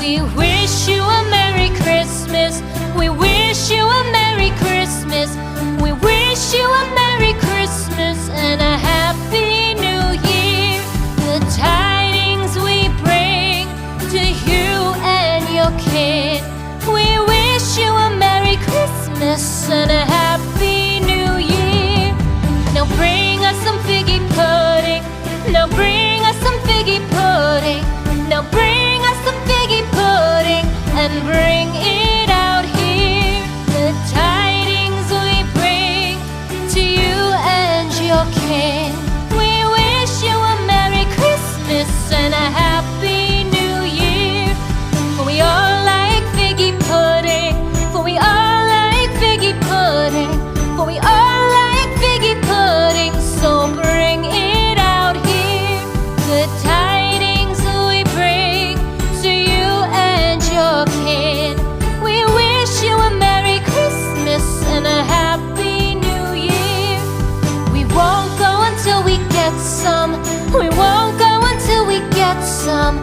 We wish you a Merry Christmas. We wish you a Merry Christmas. We wish you a Merry Christmas and a Happy New Year. The tidings we bring to you and your kin. We wish you a Merry Christmas and a Happy New Year. Now bring us some figgy pudding. Now bring us some figgy pudding. Now bring us some figgy pudding and bring it out here. The tidings we bring to you and your kin. We wish you a Merry Christmas and a Happy New Year. For we all like figgy pudding. For we all like figgy pudding. For we all like figgy pudding. So bring it out here. The tidings we bring to you and your kin. We wish you a Merry Christmas and a Happy New Year. We won't go until we get some. We won't go until we get some.